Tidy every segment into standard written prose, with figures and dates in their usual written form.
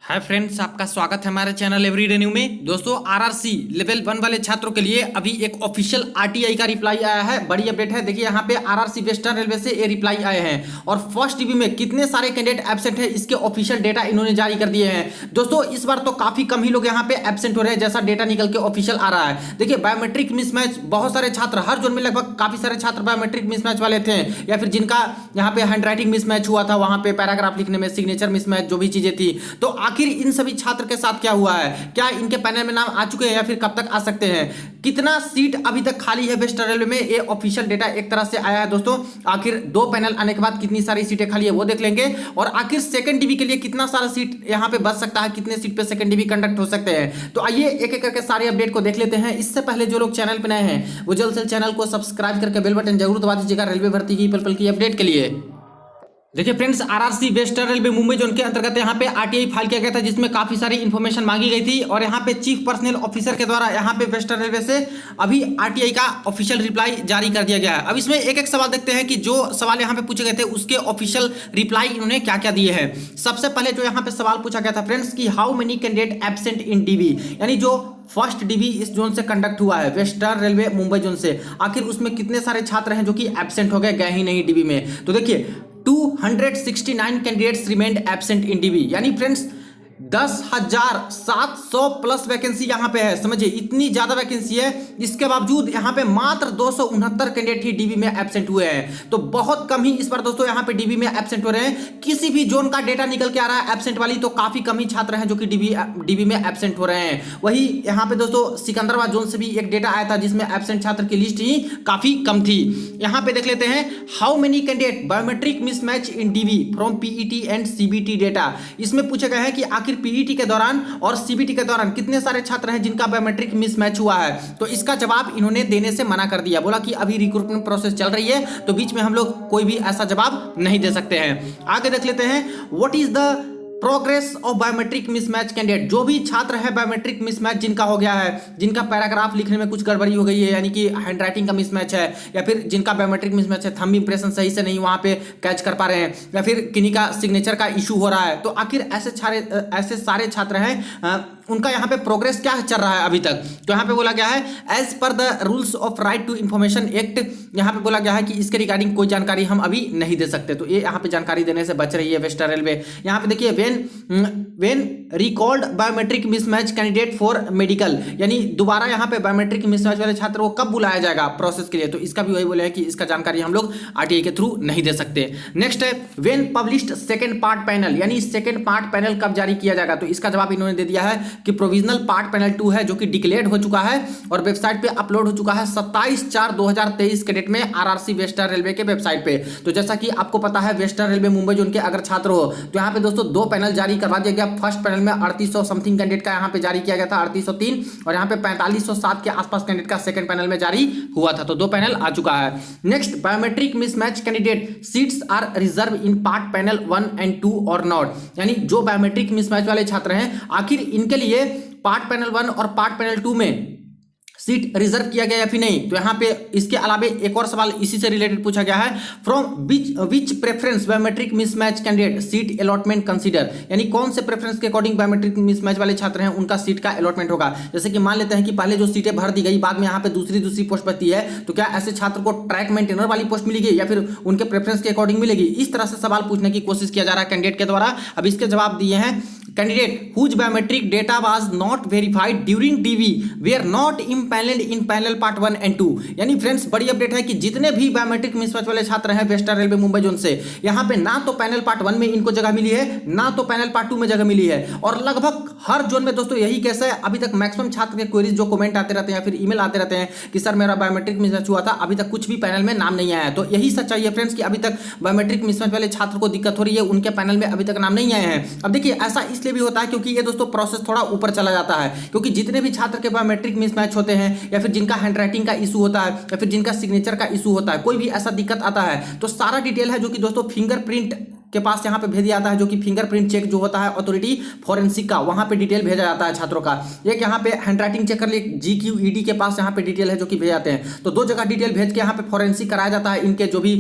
Hi friends, आपका स्वागत है हमारे चैनल एवरीडे न्यू में। दोस्तों, आरआरसी लेवल 1 वाले छात्रों के लिए अभी एक ऑफिशियल आरटीआई का रिप्लाई आया है। बड़ी अपडेट है। देखिए यहाँ पे आरआरसी वेस्टर्न रेलवे से ये रिप्लाई आए हैं और फर्स्ट डीबी में कितने सारे कैंडिडेट एब्सेंट है इसके ऑफिशियल डेटा इन्होंने जारी कर दिए हैं। दोस्तों, इस बार तो काफी कम ही लोग यहाँ पे एब्सेंट हो रहे हैं, जैसा डेटा निकल के ऑफिशियल आ रहा है। देखिए, बायोमेट्रिक मिसमैच बहुत सारे छात्र, हर जोन में लगभग काफी सारे छात्र बायोमेट्रिक मिसमैच वाले थे, या फिर जिनका यहाँ पे हैंड राइटिंग मिसमैच हुआ था, वहां पे पैराग्राफ लिखने में सिग्नेचर मिसमैच, जो भी चीजें थी। तो आखिर इन सभी छात्र के साथ क्या हुआ है? क्या इनके पैनल में नाम आ चुके हैं या फिर कब तक आ सकते हैं? कितना सीट अभी तक खाली है वेस्टर्न रेलवे में? ये ऑफिशियल डेटा एक तरह से आया है दोस्तों। आखिर दो पैनल आने के बाद कितनी सारी सीटें खाली है वो देख लेंगे, और आखिर सेकंड डीबी के लिए कितना सारा सीट यहाँ पे बच सकता है, कितने सीट पे सेकंड डीबी कंडक्ट हो सकते हैं। तो आइए एक एक करके सारे अपडेट को देख लेते हैं। इससे पहले जो लोग चैनल पर नए हैं वो जल्द से चैनल को सब्सक्राइब करके बेल बटन जरूर दबा दीजिएगा रेलवे भर्ती की पल पल की अपडेट के लिए। देखिए friends, RRC western railway Mumbai zone के अंतर्गत यहाँ पे आरटीआई फाइल किया गया था, जिसमें काफी सारी इंफॉर्मेशन मांगी गई थी, और यहाँ पे चीफ पर्सनल ऑफिसर के द्वारा यहाँ पे वेस्टर्न रेलवे से अभी आरटीआई का ऑफिशियल रिप्लाई जारी कर दिया गया है। अब इसमें एक एक सवाल देखते हैं कि जो सवाल यहाँ पे पूछे गए थे उसके ऑफिशियल रिप्लाई इन्होंने क्या क्या दिए हैं। सबसे पहले जो यहाँ पे सवाल पूछा गया था फ्रेंड्स कि how many candidate absent in dB, यानी जो फर्स्ट डीबी इस जोन से कंडक्ट हुआ है वेस्टर्न रेलवे मुंबई जोन से, आखिर उसमें कितने सारे छात्र हैं जो कि एब्सेंट हो गए ही नहीं डीबी में। तो देखिए 269 candidates remained absent in dB, यानी फ्रेंड्स 10,700 प्लस वैकेंसी यहाँ पे है। समझिए, इतनी ज्यादा वैकेंसी है, इसके बावजूद यहाँ पे मात्र 269 कैंडिडेट ही डीबी में एब्सेंट हुए हैं। तो बहुत कम ही इस बार दोस्तों यहाँ पे डीबी में एब्सेंट हो रहे हैं। किसी भी जोन का डेटा निकल के आ रहा है एब्सेंट वाली, तो काफी कम ही छात्र हैं जो कि डीबी में एब्सेंट हो रहे हैं। वही यहाँ पे दोस्तों सिकंदराबाद जोन से भी एक डेटा आया था जिसमें एब्सेंट छात्र की लिस्ट ही काफी कम थी। यहाँ पे देख लेते हैं how many candidate biometric mismatch in dB from PET and CBT data. इसमें पूछे गए हैं कि आखिर पीईटी के दौरान और सीबीटी के दौरान कितने सारे छात्र हैं जिनका बायोमेट्रिक मिसमैच हुआ है। तो इसका जवाब इन्होंने देने से मना कर दिया, बोला कि अभी रिक्रूटमेंट प्रोसेस चल रही है, तो बीच में हम लोग कोई भी ऐसा जवाब नहीं दे सकते हैं। आगे देख लेते हैं what is the progress of biometric mismatch candidate. जो भी छात्र है बायोमेट्रिक मिसमैच जिनका हो गया है, जिनका पैराग्राफ लिखने में कुछ गड़बड़ी हो गई है, यानी कि हैंड राइटिंग का मिसमैच है, या फिर जिनका बायोमेट्रिक मिसमैच है, थंब इंप्रेशन सही से नहीं वहां पे कैच कर पा रहे हैं, या फिर किन्हीं का सिग्नेचर का इशू हो रहा है, तो आखिर ऐसे सारे छात्र हैं, उनका यहाँ पे प्रोग्रेस क्या चल रहा है अभी तक। तो यहाँ पे बोला गया है as per the rules of right to information act, यहाँ पे बोला गया है कि इसके रिगार्डिंग कोई जानकारी हम अभी नहीं दे सकते। तो ये यहाँ पे जानकारी देने से बच रही है वेस्टर्न रेलवे। यहाँ पे देखिए when recalled biometric mismatch candidate for medical, यानी दोबारा यहाँ पे बायोमेट्रिक मिसमैच वाले छात्र को कब बुलाया जाएगा प्रोसेस के लिए, तो इसका भी वही बोले हैं कि इसका जानकारी हम लोग आरटीआई के थ्रू नहीं दे सकते। नेक्स्ट है when published second part panel, यानी सेकंड पार्ट पैनल कब जारी किया जाएगा। तो इसका जवाब इन्होंने दे दिया है कि प्रोविजनल पार्ट पैनल 2 है जो कि डिक्लेयर्ड हो चुका है और वेबसाइट पे अपलोड हो चुका है 27/4/2023 के डेट में आरआरसी वेस्टर्न रेलवे के वेबसाइट पे। तो जैसा कि आपको पता है वेस्टर्न रेलवे मुंबई जोन के अगर छात्र हो तो यहाँ पे दोस्तों दो पैनल जारी करवा दिया गया। फर्स्ट पैनल में 3800 समथिंग कैंडिडेट का यहाँ पे जारी किया गया था, 3803, और यहाँ पे 4507 के आसपास कैंडिडेट का सेकंड पैनल में जारी हुआ था। तो दो पैनल आ चुका है। Next, biometric mismatch candidate seats are reserve in part panel 1 and 2 और नॉट, यानी जो बायोमेट्रिक मिसमैच वाले छात्र हैं आखिर इनके लिए पार्ट पैनल 1 और पार्ट पैनल 2 में सीट रिजर्व किया गया या फिर नहीं। तो यहाँ पे इसके अलावा एक और सवाल इसी से रिलेटेड पूछा गया है from which preference biometric mismatch candidate seat allotment consider, यानी कौन से प्रेफरेंस के अकॉर्डिंग बायोमेट्रिक मिसमैच वाले छात्र हैं उनका सीट का अलॉटमेंट होगा। जैसे कि मान लेते हैं कि पहले जो सीटें भर दी गई, बाद में यहाँ पे दूसरी पोस्ट बचती है, तो क्या ऐसे छात्र को ट्रैक मेंटेनर वाली पोस्ट मिलेगी या फिर उनके प्रेफरेंस के अकॉर्डिंग मिलेगी। इस तरह से सवाल पूछने की कोशिश किया जा रहा है कैंडिडेट के द्वारा। अब इसके जवाब दिए हैं candidate whose biometric data was not verified during DB were not empanelled in panel part 1 and 2, यानी फ्रेंड्स बड़ी अपडेट है कि जितने भी बायोमेट्रिक मिसमैच वाले छात्र हैं वेस्टर्न रेलवे मुंबई जोन से, यहाँ पे ना तो पैनल पार्ट 1 में इनको जगह मिली है, ना तो पैनल पार्ट 2 में जगह मिली है, और लगभग हर जोन में दोस्तों यही केस है। अभी तक मैक्सिमम छात्र के क्वेरीज जो कमेंट आते रहते हैं या फिर ईमेल आते रहते हैं कि सर मेरा बायोमेट्रिक मिसमैच हुआ था, अभी तक कुछ भी पैनल में नाम नहीं आया है। तो यही सच्चाई है फ्रेंड्स कि अभी तक बायोमेट्रिक मिसमैच वाले छात्र को दिक्कत हो रही है, उनके पैनल में अभी तक नाम नहीं आए हैं। अब देखिए ऐसा इसलिए भी होता है क्योंकि दोस्तों प्रोसेस थोड़ा ऊपर चला जाता है, क्योंकि जितने भी छात्र के बायोमेट्रिक मिसमैच होते हैं या फिर जिनका हैंडराइटिंग का इशू होता है या फिर जिनका सिग्नेचर का इशू होता है, कोई भी ऐसा दिक्कत आता है, तो सारा डिटेल है जो कि दोस्तों फिंगरप्रिंट के पास यहाँ पे भेज दिया जाता है, जो कि फिंगरप्रिंट चेक जो होता है अथॉरिटी फॉरेंसिक का, वहाँ पे डिटेल भेजा जाता है छात्रों का। एक यहाँ पे हैंडराइटिंग चेक कर लिए GQED के पास यहाँ पे डिटेल है जो कि भेज जाते हैं। तो दो जगह डिटेल भेज के यहाँ पे फॉरेंसिक कराया जाता है, इनके जो भी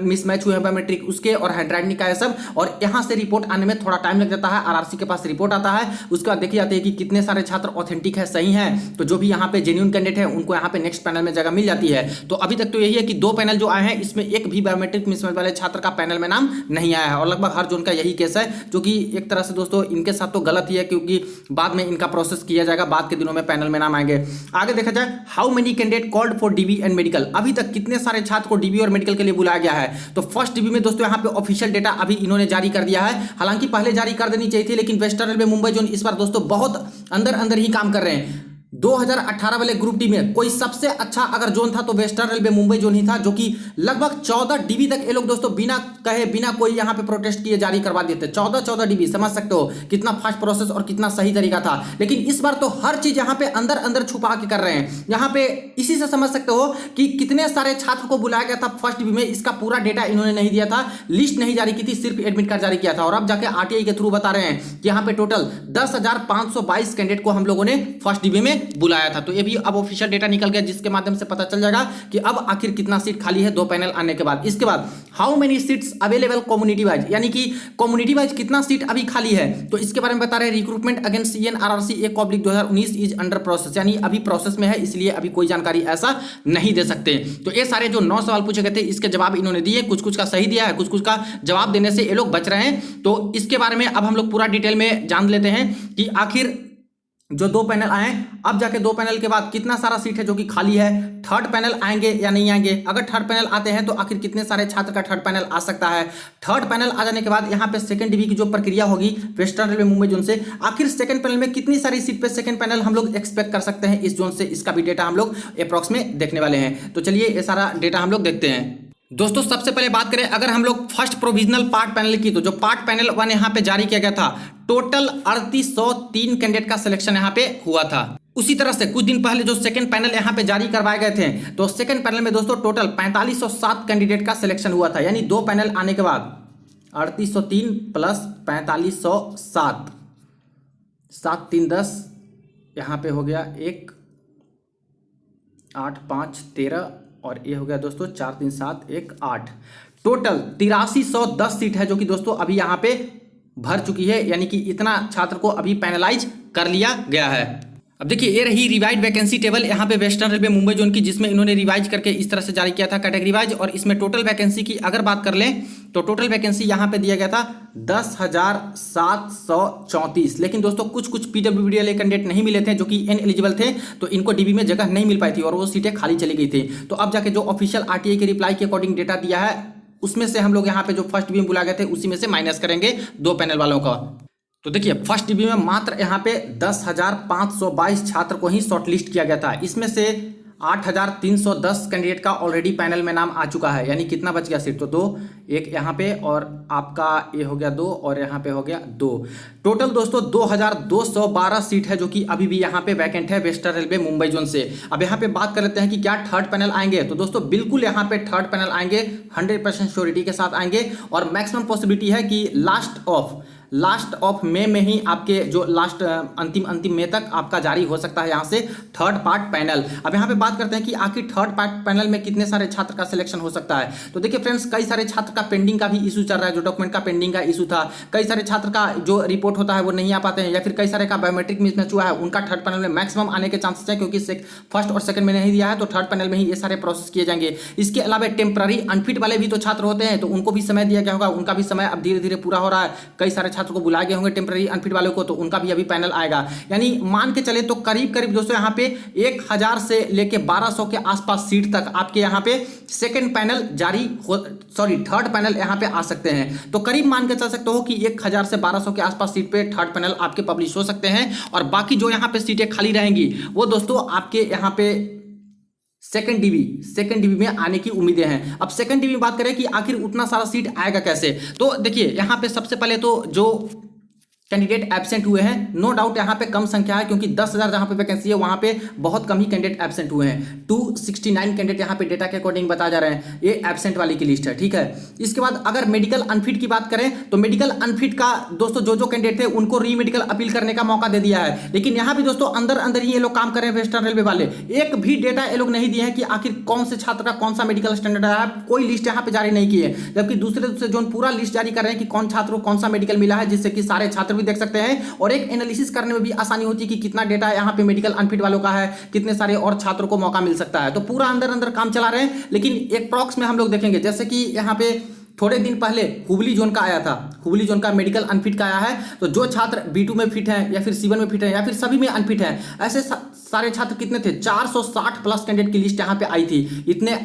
मिसमैच हुए हैं बायोमेट्रिक उसके और हैंडराइटिंग का है सब, और यहाँ से रिपोर्ट आने में थोड़ा टाइम लग जाता है। RRC के पास रिपोर्ट आता है, उसके बाद देखी जाती है कि कितने सारे छात्र ऑथेंटिक है, सही है, तो जो भी यहाँ पे जेन्युइन कैंडिडेट है उनको यहाँ पे नेक्स्ट पैनल में जगह मिल जाती है। तो अभी तक तो यही है कि 2 पैनल जो आए हैं इसमें एक भी बायोमेट्रिक मिसमैच वाले छात्र का पैनल में नाम नहीं आया है, और लगभग हर जोन का यही केस है, जो कि एक तरह से दोस्तों इनके साथ तो गलत ही है, क्योंकि बाद में इनका प्रोसेस किया जाएगा, बाद के दिनों में पैनल में नाम आएंगे। आगे देखा जाए, how many candidate called for DB and medical, अभी तक कितने सारे छात्र को DB और मेडिकल के लिए बुलाया गया है। तो फर्स्ट DB में दोस्तों यहाँ पे ऑफिशियल डेटा अभी इन्होंने जारी कर दिया है, हालांकि पहले जारी कर देनी चाहिए थी, लेकिन वेस्टर्न रेलवे मुंबई जोन इस बार दोस्तों बहुत अंदर ही काम कर रहे हैं। 2018 वाले ग्रुप डी में कोई सबसे अच्छा अगर जोन था तो वेस्टर्न रेलवे मुंबई जोन ही था, जो कि लगभग 14 DB तक ये लोग दोस्तों बिना कहे बिना कोई यहाँ पे प्रोटेस्ट किए जारी करवा देते। 14 DB, समझ सकते हो कितना फास्ट प्रोसेस और कितना सही तरीका था। लेकिन इस बार तो हर चीज यहाँ पे अंदर छुपा के कर रहे हैं। यहाँ पे इसी से समझ सकते हो कि कितने सारे छात्र को बुलाया गया था फर्स्ट DB में, इसका पूरा डेटा इन्होंने नहीं दिया था, लिस्ट नहीं जारी की थी, सिर्फ एडमिट कार्ड जारी किया था। और अब जाके RTI के थ्रू बता रहे हैं कि यहाँ पे टोटल 10,522 कैंडिडेट को हम लोगों ने फर्स्ट DB में बुलाया था। तो ये भी अब ऑफिशियल डेटा निकल गया, जिसके माध्यम से पता चल जाएगा कि अब आखिर कितना सीट खाली है 2 पैनल आने के बाद। इसके बाद how many seats available community wise, यानी कि कम्युनिटी वाइज कितना सीट अभी खाली है, तो इसके बारे में बता रहे हैं। Recruitment against CNRRC 1/2019 is under process, यानी अभी प्रोसेस में है, इसलिए अभी कोई जानकारी ऐसा नहीं दे सकते। तो ये सारे जो 9 सवाल पूछे गए थे इसके जवाब इन्होंने दिए, कुछ का सही दिया है, कुछ का जवाब देने से ये लोग बच रहे हैं। तो इसके बारे में अब हम लोग पूरा डिटेल में जान लेते हैं कि आखिर जो 2 पैनल आए, अब जाके 2 पैनल के बाद कितना सारा सीट है जो कि खाली है, थर्ड पैनल आएंगे या नहीं आएंगे, अगर थर्ड पैनल आते हैं तो आखिर कितने सारे छात्र का थर्ड पैनल आ सकता है। थर्ड पैनल आ जाने के बाद यहाँ पे सेकंड DB की जो प्रक्रिया होगी वेस्टर्न रेलवे मुंबई जोन से, आखिर सेकंड पैनल में कितनी सारी सीट पे सेकंड पैनल हम लोग एक्सपेक्ट कर सकते हैं इस जोन से, इसका भी डेटा हम लोग अप्रॉक्स में देखने वाले हैं। तो चलिए ये सारा डेटा हम लोग देखते हैं। दोस्तों सबसे पहले बात करें अगर हम लोग फर्स्ट प्रोविजनल पार्ट पैनल की, तो जो पार्ट पैनल 1 यहाँ पे जारी किया गया था, टोटल 3803 कैंडिडेट का सिलेक्शन यहाँ पे हुआ था। उसी तरह से कुछ दिन पहले जो सेकंड पैनल यहाँ पे जारी करवाए गए थे, तो सेकंड पैनल में दोस्तों टोटल 4507 कैंडिडेट का सिलेक्शन हुआ था, यानी 2 पैनल आने के बाद 3803 प्लस 4507, 7 3 10, यहाँ पे हो गया 1 8 5 13, और ये हो गया दोस्तों 4 3 7 1 8, टोटल 8310 सीट है जो कि दोस्तों अभी यहाँ पे भर चुकी है, यानी कि इतना छात्र को अभी पैनलाइज कर लिया गया है। अब देखिए ये रही रिवाइज वैकेंसी टेबल यहाँ पे वेस्टर्न रेलवे मुंबई जोन की, जिसमें इन्होंने रिवाइज करके इस तरह से जारी किया था कैटेगरी वाइज। और इसमें टोटल वैकेंसी की अगर बात कर लें तो टोटल वैकेंसी यहाँ पे दिया गया था 10,734, लेकिन दोस्तों कुछ PWD वाले कैंडिडेट नहीं मिले थे जो कि इनएलिजिबल थे, तो इनको DB में जगह नहीं मिल पाई थी और वो सीटें खाली चली गई थी। तो अब जाके जो ऑफिशियल RTI के रिप्लाई के अकॉर्डिंग डेटा दिया है उसमें से हम लोग यहाँ पे जो फर्स्ट DB में बुलाए गए थे उसी में से माइनस करेंगे 2 पैनल वालों का। तो देखिए फर्स्ट DB में मात्र यहाँ पे 10,522 छात्र को ही शॉर्टलिस्ट किया गया था, इसमें से 8,310 कैंडिडेट का ऑलरेडी पैनल में नाम आ चुका है, यानी कितना बच गया सीट, तो 2, एक यहाँ पे और आपका ये हो गया 2 और यहाँ पे हो गया 2, टोटल दोस्तों 2,212 सीट है जो कि अभी भी यहाँ पे वैकेंट है वेस्टर्न रेलवे मुंबई जोन से। अब यहाँ पे बात कर लेते हैं कि क्या थर्ड पैनल आएंगे, तो दोस्तों बिल्कुल यहाँ पे थर्ड पैनल आएंगे, 100% श्योरिटी के साथ आएंगे, और मैक्सिमम पॉसिबिलिटी है कि लास्ट ऑफ मई में ही आपके जो लास्ट अंतिम मई तक आपका जारी हो सकता है यहाँ से थर्ड पार्ट पैनल। अब यहाँ पे बात करते हैं कि आखिर थर्ड पार्ट पैनल में कितने सारे छात्र का सिलेक्शन हो सकता है। तो देखिए फ्रेंड्स, कई सारे छात्र का पेंडिंग का भी इशू चल रहा है, जो डॉक्यूमेंट का पेंडिंग का इशू था, कई सारे छात्र का जो रिपोर्ट होता है वो नहीं आ पाते हैं, या फिर कई सारे का बायोमेट्रिक मिसमैच हुआ है, उनका थर्ड पैनल में मैक्सिमम आने के चांसेस है, क्योंकि फर्स्ट और सेकंड में नहीं दिया है तो थर्ड पैनल में ही ये सारे प्रोसेस किए जाएंगे। इसके अलावा टेम्पररी अनफिट वाले भी तो छात्र होते हैं, तो उनको भी समय दिया गया होगा, उनका भी समय अब धीरे धीरे पूरा हो रहा है, कई सारे छात्र को बुलाए गए होंगे टेम्पररी अनफिट वालों को, तो उनका भी अभी पैनल आएगा। यानी मान के चले तो करीब दोस्तों यहाँ पे 1000 से लेके 1200 के आसपास सीट तक आपके यहाँ पे सेकंड पैनल थर्ड पैनल यहाँ पे आ सकते हैं। तो करीब मान के चल सकते हो कि 1000 से 1200 के आसपास सीट पे थर्ड पैनल आपके पब्लिश हो सकते हैं, और बाकी जो यहाँ पे सीटें खाली रहेंगी वो दोस्तों आपके यहाँ पे सेकंड डीबी में आने की उम्मीदें हैं। अब सेकंड डीबी में बात करें कि आखिर उतना सारा सीट आएगा कैसे, तो देखिए यहाँ पे सबसे पहले तो जो कैंडिडेट एब्सेंट हुए हैं। नो डाउट यहाँ पे कम संख्या है, क्योंकि 10,000 जहाँ पे वैकेंसी है वहाँ पे बहुत कम ही कैंडिडेट एब्सेंट हुए हैं। 269 कैंडिडेट यहाँ पे डेटा के अकॉर्डिंग बताया जा रहे हैं। ये एब्सेंट वाली की लिस्ट है, ठीक है। इसके बाद अगर मेडिकल अनफिट की बात करें तो मेडिकल अनफिट का दोस्तों जो कैंडिडेट थे उनको री मेडिकल अपील करने का मौका दे दिया है, लेकिन यहाँ भी दोस्तों अंदर अंदर ही ये लोग काम कर रहे हैं। वेस्टर्न रेलवे वाले एक भी डेटा ये लोग नहीं दिए हैं कि आखिर कौन से छात्र का कौन सा मेडिकल स्टैंडर्ड है, कोई लिस्ट यहाँ पे जारी नहीं की है। जबकि दूसरे जोन पूरा लिस्ट जारी कर रहे हैं कि कौन छात्र को कौन सा मेडिकल मिला है, जिससे कि सारे छात्र भी देख सकते हैं और एक एनालिसिस करने में भी आसानी होती है कि कितना डेटा यहाँ पे मेडिकल अनफिट वालों का है, कितने सारे और छात्रों को मौका मिल सकता है। तो पूरा अंदर अंदर काम चला रहे हैं, लेकिन एक प्रॉक्स में हम लोग देखेंगे, जैसे कि यहाँ पे थोड़े दिन पहले हुबली जोन का आया था, हुबली जोन का मेडिकल अनफिट का आया है। तो जो छात्र B2 में फिट है या फिर C1 में फिट है या फिर सभी में अनफिट है, ऐसे सारे छात्र कितने थे, 460 प्लस कैंडिडेट की लिस्ट यहाँ पे आई थी। इतने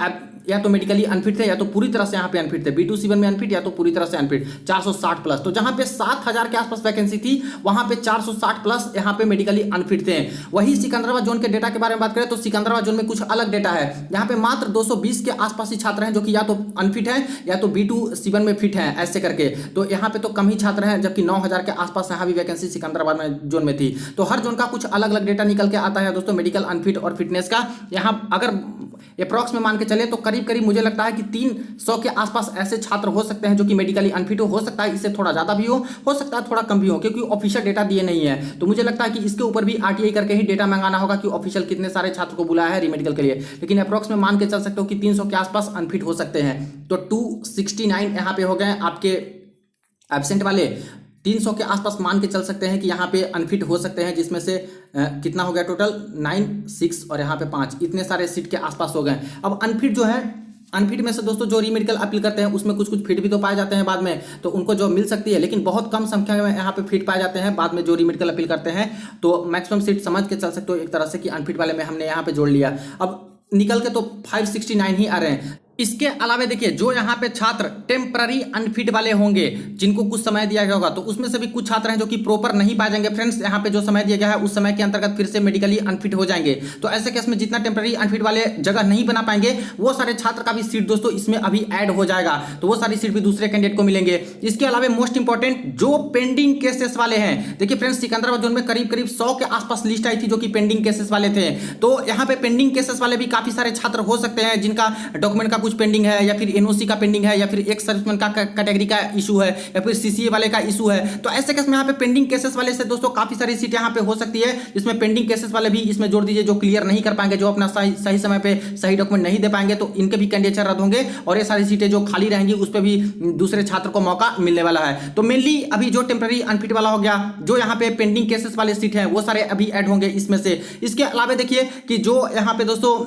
या तो मेडिकली अनफिट थे या तो पूरी तरह से यहाँ पे अनफिट थे, B2 C1 में अनफिट या तो पूरी तरह से अनफिट, 460 प्लस। तो जहाँ पे 7,000 के आसपास वैकेंसी थी वहाँ पे 460 प्लस यहाँ पे मेडिकली अनफिट थे। वही सिकंदराबाद जोन के डेटा के बारे में बात करें तो सिकंदराबाद जोन में कुछ अलग डेटा है। यहाँ पे मात्र 220 के आसपास ही छात्र हैं जो कि या तो अनफिट है या तो B2 C1 में फिट है, ऐसे करके। तो यहाँ पे तो कम ही छात्र हैं, जबकि 9,000 के आसपास यहाँ भी वैकेंसी सिकंदराबाद में जोन में थी। तो हर जोन का कुछ अलग अलग डेटा निकल के आता है दोस्तों मेडिकल अनफिट और फिटनेस का। यहाँ अगर अप्रॉक्स में मान के चले तो करीब करीब मुझे लगता है कि 300 के आसपास ऐसे छात्र हो सकते हैं जो कि मेडिकली अनफिट हो सकता है इससे थोड़ा ज़्यादा भी हो सकता है थोड़ा कम भी हो, क्योंकि ऑफिशियल डेटा दिए नहीं है। तो मुझे लगता है कि इसके ऊपर भी RTI करके ही डेटा मंगाना होगा कि ऑफिशियल कितने सारे छात्र को बुलाया है रीमेडिकल के लिए। लेकिन अप्रॉक्स में मान के चल सकते हो कि 300 के आसपास अनफिट हो सकते हैं। तो 269 यहाँ पे हो गए आपके एब्सेंट वाले। 300 के आसपास मान के चल सकते हैं कि यहाँ पे अनफिट हो सकते हैं, जिसमें से कितना हो गया टोटल 9, 6 और यहाँ पे 5, इतने सारे सीट के आसपास हो गए। अब अनफिट जो है, अनफिट में से दोस्तों जो रीमेडिकल अपील करते हैं उसमें कुछ फिट भी तो पाए जाते हैं बाद में, तो उनको जो मिल सकती है, लेकिन बहुत कम संख्या में यहाँ पे फिट पाए जाते हैं बाद में जो रीमेडिकल अपील करते हैं। तो मैक्सिमम सीट समझ के चल सकते हो एक तरह से कि अनफिट वाले में हमने यहाँ पे जोड़ लिया। अब निकल के तो 569 ही आ रहे हैं। इसके अलावा देखिए जो यहाँ पे छात्र टेम्पररी अनफिट वाले होंगे जिनको कुछ समय दिया गया होगा, तो उसमें से भी कुछ छात्र हैं जो कि प्रॉपर नहीं पाए जाएंगे। फ्रेंड्स यहाँ पे जो समय दिया गया है उस समय के अंतर्गत फिर से मेडिकली अनफिट हो जाएंगे। तो ऐसे केस में जितना टेम्पररी अनफिट वाले जगह नहीं बना पाएंगे वो सारे छात्र का भी सीट दोस्तों इसमें अभी ऐड हो जाएगा, तो वो सारी सीट भी दूसरे कैंडिडेट को मिलेंगे। इसके अलावा मोस्ट इंपॉर्टेंट जो पेंडिंग केसेस वाले हैं, देखिए फ्रेंड्स सिकंदराबाद जोन में करीब करीब 100 के आसपास लिस्ट आई थी जो कि पेंडिंग केसेस वाले थे। तो यहाँ पे पेंडिंग केसेस वाले भी काफी सारे छात्र हो सकते हैं जिनका डॉक्यूमेंट का कुछ पेंडिंग है या फिर NOC का पेंडिंग है या फिर एक सर्विसमैन का कैटेगरी का इशू है या फिर CCA वाले का इशू है। तो ऐसे केस में यहाँ पे पेंडिंग केसेस वाले से दोस्तों काफी सारी सीट यहाँ पे हो सकती है, जिसमें पेंडिंग केसेस वाले भी इसमें जोड़ दीजिए। जो क्लियर नहीं कर पाएंगे, जो अपना सही समय पे सही डॉक्यूमेंट नहीं दे पाएंगे, तो इनके भी कैंडिडेचर रद्द होंगे और ये सारी सीटें जो खाली रहेंगी उस पर भी दूसरे छात्र को मौका मिलने वाला है। तो मेनली अभी जो टेम्पररी अनफिट वाला हो गया, जो यहाँ पे पेंडिंग केसेस वाले सीट है वो सारे अभी ऐड होंगे इसमें से। इसके अलावा देखिए कि जो यहाँ पे दोस्तों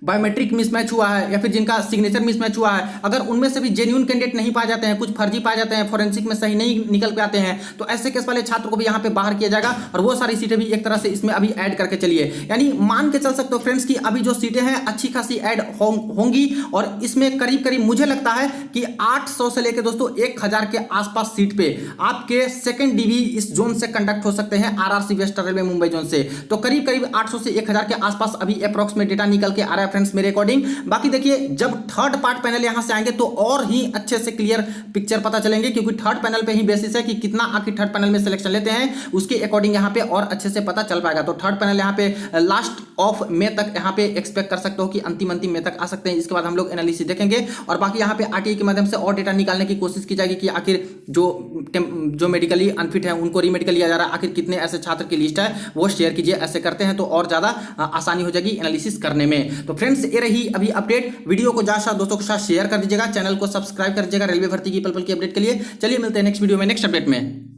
बायोमेट्रिक मिसमैच हुआ है या फिर जिनका सिग्नेचर मिसमैच हुआ है, अगर उनमें से भी जेन्युइन कैंडिडेट नहीं पाए जाते हैं, कुछ फर्जी पाए जाते हैं, फोरेंसिक में सही नहीं निकल के आते हैं, तो ऐसे केस वाले छात्र को भी यहाँ पे बाहर किया जाएगा और वो सारी सीटें भी एक तरह से इसमें अभी ऐड करके चलिए। यानी मान के चल सकते हो फ्रेंड्स कि अभी जो सीटें हैं अच्छी खासी ऐड होंगी और इसमें करीब करीब मुझे लगता है कि 800 से लेकर दोस्तों 1000 के आसपास सीट पे आपके सेकेंड DV इस जोन से कंडक्ट हो सकते हैं, RRC western railway Mumbai zone से। तो करीब करीब 800 से 1000 के आसपास अभी अप्रॉक्स में डेटा निकल के आ रहा है फ्रेंड्स मेरे अकॉर्डिंग। बाकी देखिए जब थर्ड पार्ट पैनल यहां से आएंगे तो और ही अच्छे से क्लियर पिक्चर पता चलेंगे, क्योंकि थर्ड पैनल पे ही बेसिस है कि कितना आखिर थर्ड पैनल में सिलेक्शन लेते हैं, उसके अकॉर्डिंग यहां पे और अच्छे से पता चल पाएगा। तो थर्ड पैनल यहां पे लास्ट ऑफ मे तक यहां पे एक्सपेक्ट कर सकते हो कि अंतिम मे तक आ सकते हैं। इसके बाद हम लोग एनालिसिस देखेंगे और बाकी यहां पे RTI के माध्यम से और डेटा निकालने की कोशिश की जाएगी कि आखिर जो मेडिकली अनफिट है उनको रीमेडिकल लिया जा रहा है, आखिर कितने ऐसे छात्र की लिस्ट है वो शेयर कीजिए। ऐसे करते हैं तो और ज्यादा आसानी हो जाएगी एनालिसिस करने में। तो फ्रेंड्स ये रही अभी अपडेट। वीडियो को ज्यादा दोस्तों के साथ शेयर कर दीजिएगा, चैनल को सब्सक्राइब कर दीजिएगा रेलवे भर्ती की पल पल की अपडेट के लिए। चलिए मिलते हैं नेक्स्ट वीडियो में नेक्स्ट अपडेट में।